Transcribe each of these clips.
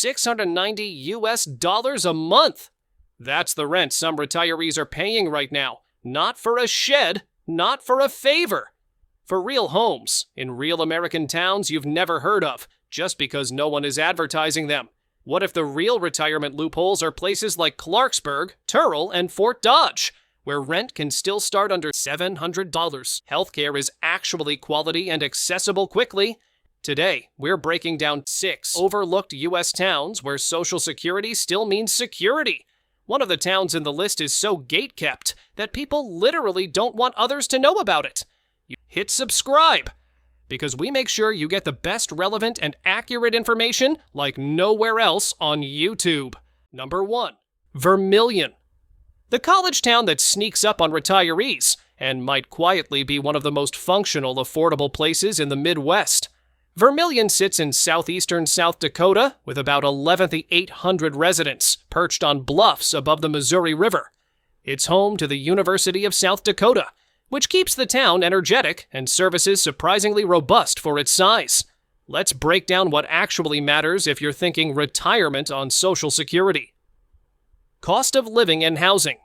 $690 a month. That's the rent some retirees are paying right now. Not for a shed, not for a favor. For real homes, in real American towns you've never heard of, just because no one is advertising them. What if the real retirement loopholes are places like Clarksburg, Turrell, and Fort Dodge, where rent can still start under $700? Healthcare is actually quality and accessible quickly. Today, we're breaking down 6 overlooked U.S. towns where Social Security still means security. One of the towns in the list is so gate-kept that people literally don't want others to know about it. You hit subscribe, because we make sure you get the best relevant and accurate information like nowhere else on YouTube. Number 1. Vermillion. The college town that sneaks up on retirees and might quietly be one of the most functional, affordable places in the Midwest. Vermillion sits in southeastern South Dakota with about 11,800 residents perched on bluffs above the Missouri River. It's home to the University of South Dakota, which keeps the town energetic and services surprisingly robust for its size. Let's break down what actually matters if you're thinking retirement on Social Security. Cost of living and housing.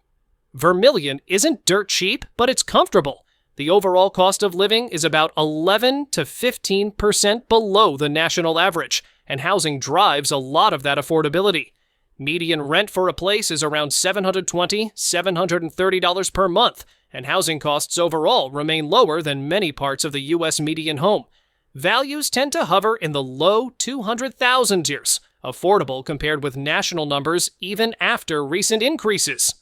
Vermillion isn't dirt cheap, but it's comfortable. The overall cost of living is about 11 to 15% below the national average, and housing drives a lot of that affordability. Median rent for a place is around $720, $730 per month, and housing costs overall remain lower than many parts of the U.S. median home. Values tend to hover in the low 200,000 years, affordable compared with national numbers even after recent increases.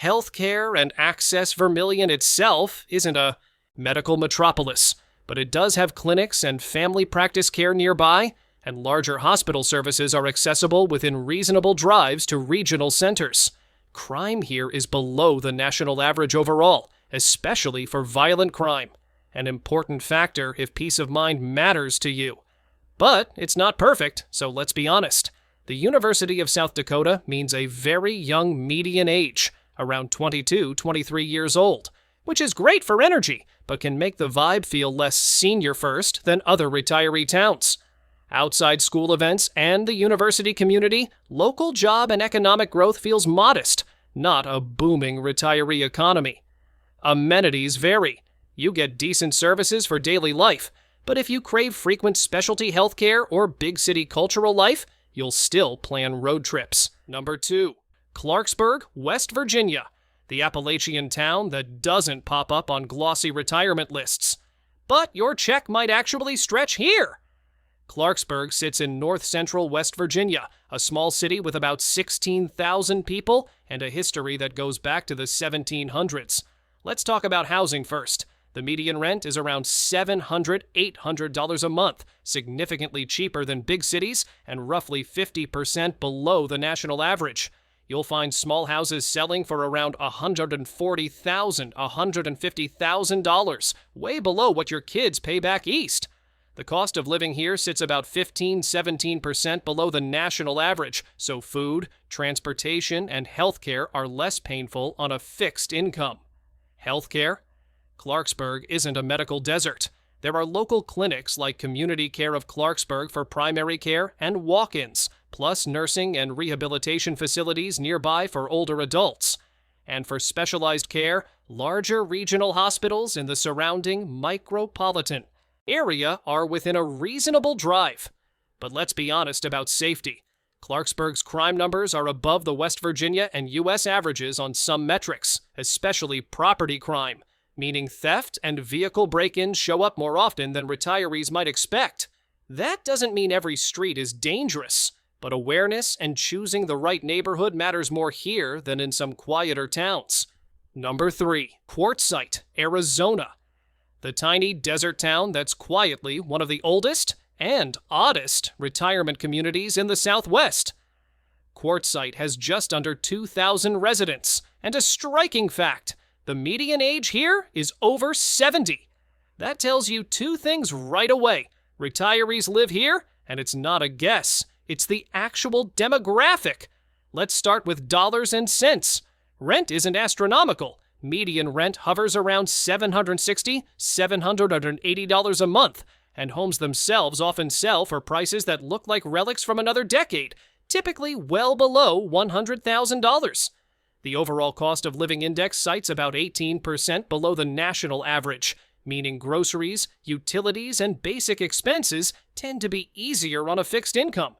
Healthcare and access. Vermillion itself isn't a medical metropolis, but it does have clinics and family practice care nearby, and larger hospital services are accessible within reasonable drives to regional centers. Crime here is below the national average overall, especially for violent crime, an important factor if peace of mind matters to you. But it's not perfect, so let's be honest. The University of South Dakota means a very young median age, around 22, 23 years old, which is great for energy, but can make the vibe feel less senior first than other retiree towns. Outside school events and the university community, local job and economic growth feels modest, not a booming retiree economy. Amenities vary. You get decent services for daily life, but if you crave frequent specialty healthcare or big city cultural life, you'll still plan road trips. Number 2. Clarksburg, West Virginia, the Appalachian town that doesn't pop up on glossy retirement lists. But your check might actually stretch here. Clarksburg sits in north-central West Virginia, a small city with about 16,000 people and a history that goes back to the 1700s. Let's talk about housing first. The median rent is around $700, $800 a month, significantly cheaper than big cities and roughly 50% below the national average. You'll find small houses selling for around $140,000, $150,000, way below what your kids pay back east. The cost of living here sits about 15-17% below the national average, so food, transportation, and healthcare are less painful on a fixed income. Healthcare? Clarksburg isn't a medical desert. There are local clinics like Community Care of Clarksburg for primary care and walk-ins, plus nursing and rehabilitation facilities nearby for older adults. And for specialized care, larger regional hospitals in the surrounding micropolitan area are within a reasonable drive. But let's be honest about safety. Clarksburg's crime numbers are above the West Virginia and U.S. averages on some metrics, especially property crime, meaning theft and vehicle break-ins show up more often than retirees might expect. That doesn't mean every street is dangerous, but awareness and choosing the right neighborhood matters more here than in some quieter towns. Number 3. Quartzville, Arizona. The tiny desert town that's quietly one of the oldest and oddest retirement communities in the Southwest. Quartzville has just under 2,000 residents, and a striking fact, the median age here is over 70. That tells you 2 things right away. Retirees live here, and it's not a guess. It's the actual demographic. Let's start with dollars and cents. Rent isn't astronomical. Median rent hovers around $760, $780 a month, and homes themselves often sell for prices that look like relics from another decade, typically well below $100,000. The overall cost of living index cites about 18% below the national average, meaning groceries, utilities, and basic expenses tend to be easier on a fixed income.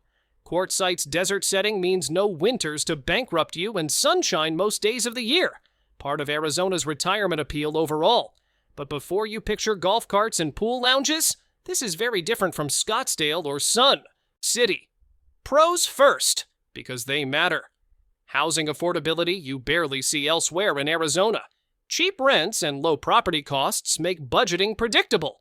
Quartzville's desert setting means no winters to bankrupt you and sunshine most days of the year, part of Arizona's retirement appeal overall. But before you picture golf carts and pool lounges, this is very different from Scottsdale or Sun City. Pros first, because they matter. Housing affordability you barely see elsewhere in Arizona. Cheap rents and low property costs make budgeting predictable.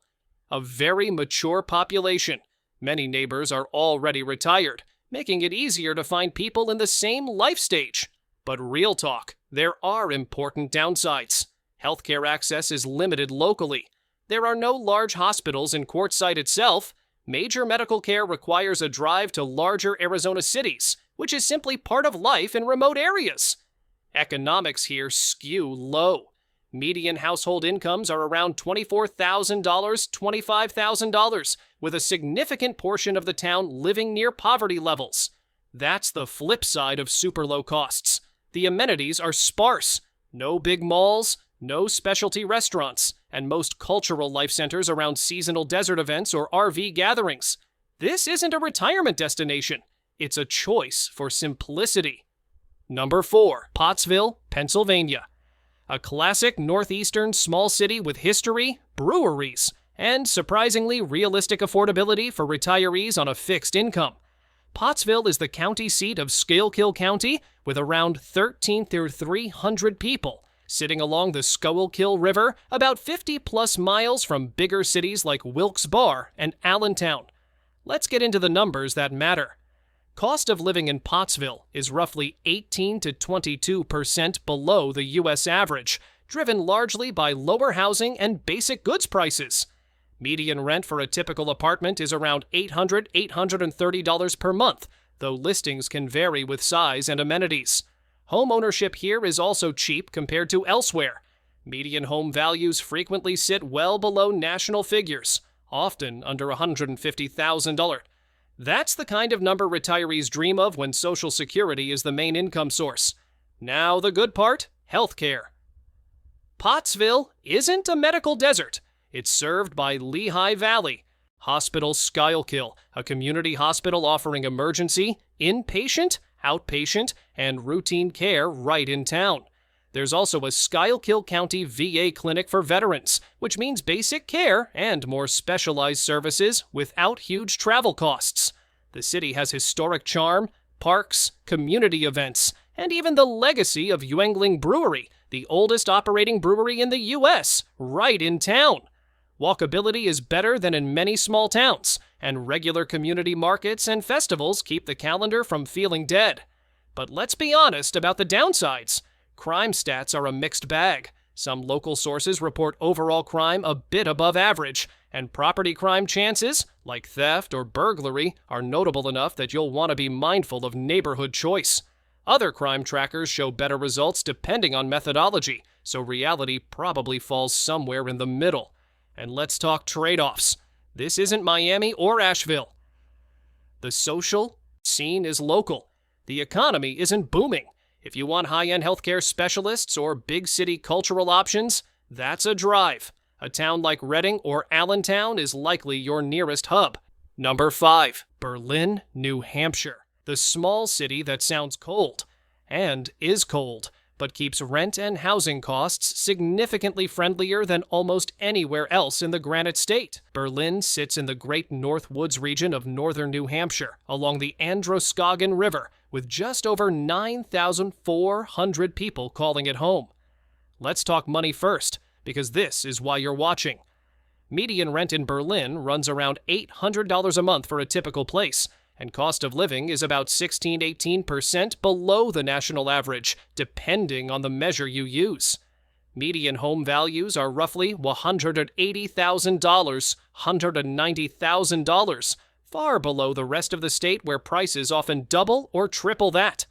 A very mature population. Many neighbors are already retired, making it easier to find people in the same life stage. But real talk, there are important downsides. Healthcare access is limited locally. There are no large hospitals in Quartzville itself. Major medical care requires a drive to larger Arizona cities, which is simply part of life in remote areas. Economics here skew low. Median household incomes are around $24,000, $25,000, with a significant portion of the town living near poverty levels. That's the flip side of super low costs. The amenities are sparse. No big malls, no specialty restaurants, and most cultural life centers around seasonal desert events or RV gatherings. This isn't a retirement destination. It's a choice for simplicity. Number 4, Pottsville, Pennsylvania. A classic northeastern small city with history, breweries, and surprisingly realistic affordability for retirees on a fixed income. Pottsville is the county seat of Schuylkill County with around 1,300 people, sitting along the Schuylkill River about 50-plus miles from bigger cities like Wilkes-Barre and Allentown. Let's get into the numbers that matter. Cost of living in Pottsville is roughly 18 to 22% below the U.S. average, driven largely by lower housing and basic goods prices. Median rent for a typical apartment is around $800, $830 per month, though listings can vary with size and amenities. Home ownership here is also cheap compared to elsewhere. Median home values frequently sit well below national figures, often under $150,000. That's the kind of number retirees dream of when Social Security is the main income source. Now the good part, healthcare. Pottsville isn't a medical desert. It's served by Lehigh Valley Hospital Schuylkill, a community hospital offering emergency, inpatient, outpatient, and routine care right in town. There's also a Schuylkill County VA clinic for veterans, which means basic care and more specialized services without huge travel costs. The city has historic charm, parks, community events, and even the legacy of Yuengling Brewery, the oldest operating brewery in the U.S., right in town. Walkability is better than in many small towns, and regular community markets and festivals keep the calendar from feeling dead. But let's be honest about the downsides. Crime stats are a mixed bag. Some local sources report overall crime a bit above average, and property crime chances, like theft or burglary, are notable enough that you'll want to be mindful of neighborhood choice. Other crime trackers show better results depending on methodology, so reality probably falls somewhere in the middle. And let's talk trade-offs. This isn't Miami or Asheville. The social scene is local. The economy isn't booming. If you want high-end healthcare specialists or big city cultural options, that's a drive. A town like Reading or Allentown is likely your nearest hub. Number 5, Berlin, New Hampshire. The small city that sounds cold, and is cold, but keeps rent and housing costs significantly friendlier than almost anywhere else in the Granite State. Berlin sits in the Great North Woods region of northern New Hampshire, along the Androscoggin River, with just over 9,400 people calling it home. Let's talk money first, because this is why you're watching. Median rent in Berlin runs around $800 a month for a typical place, and cost of living is about 16–18% below the national average, depending on the measure you use. Median home values are roughly $180,000, $190,000, far below the rest of the state where prices often double or triple that.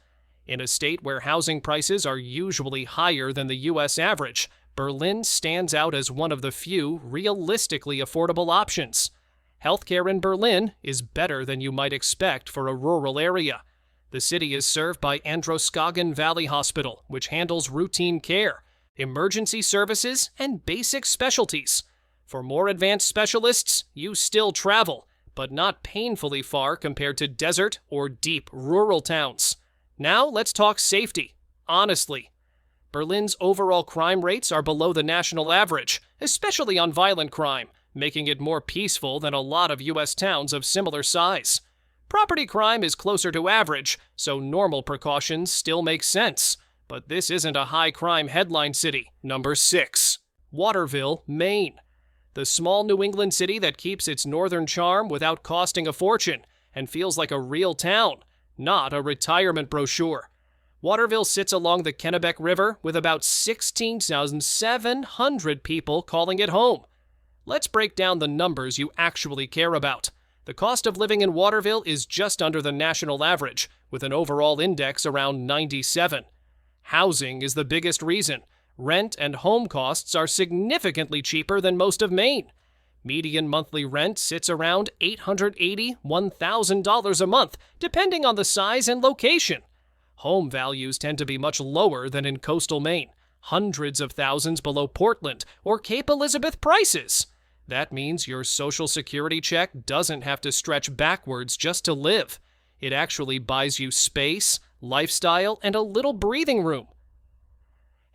In a state where housing prices are usually higher than the U.S. average, Berlin stands out as one of the few realistically affordable options. Healthcare in Berlin is better than you might expect for a rural area. The city is served by Androscoggin Valley Hospital, which handles routine care, emergency services, and basic specialties. For more advanced specialists, you still travel, but not painfully far compared to desert or deep rural towns. Now let's talk safety. Honestly, Berlin's overall crime rates are below the national average, especially on violent crime, making it more peaceful than a lot of U.S. towns of similar size. Property crime is closer to average, so normal precautions still make sense. But this isn't a high-crime headline city. Number 6. Waterville, Maine. The small New England city that keeps its northern charm without costing a fortune and feels like a real town, not a retirement brochure. Waterville sits along the Kennebec River with about 16,700 people calling it home. Let's break down the numbers you actually care about. The cost of living in Waterville is just under the national average, with an overall index around 97. Housing is the biggest reason. Rent and home costs are significantly cheaper than most of Maine. Median monthly rent sits around $880, $1,000 a month, depending on the size and location. Home values tend to be much lower than in coastal Maine, hundreds of thousands below Portland or Cape Elizabeth prices. That means your Social Security check doesn't have to stretch backwards just to live. It actually buys you space, lifestyle, and a little breathing room.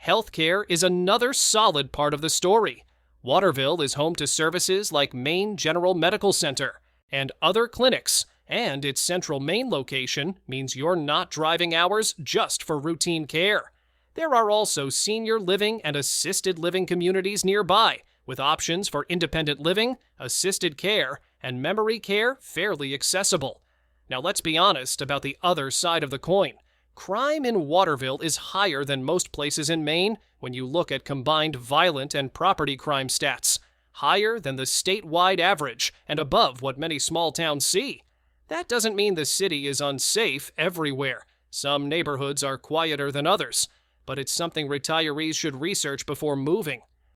Healthcare is another solid part of the story. Waterville is home to services like Maine General Medical Center and other clinics, and its central Maine location means you're not driving hours just for routine care. There are also senior living and assisted living communities nearby, with options for independent living, assisted care, and memory care fairly accessible. Now let's be honest about the other side of the coin. Crime in Waterville is higher than most places in Maine when you look at combined violent and property crime stats, higher than the statewide average and above what many small towns see. That doesn't mean the city is unsafe everywhere. Some neighborhoods are quieter than others, but it's something retirees should research before moving.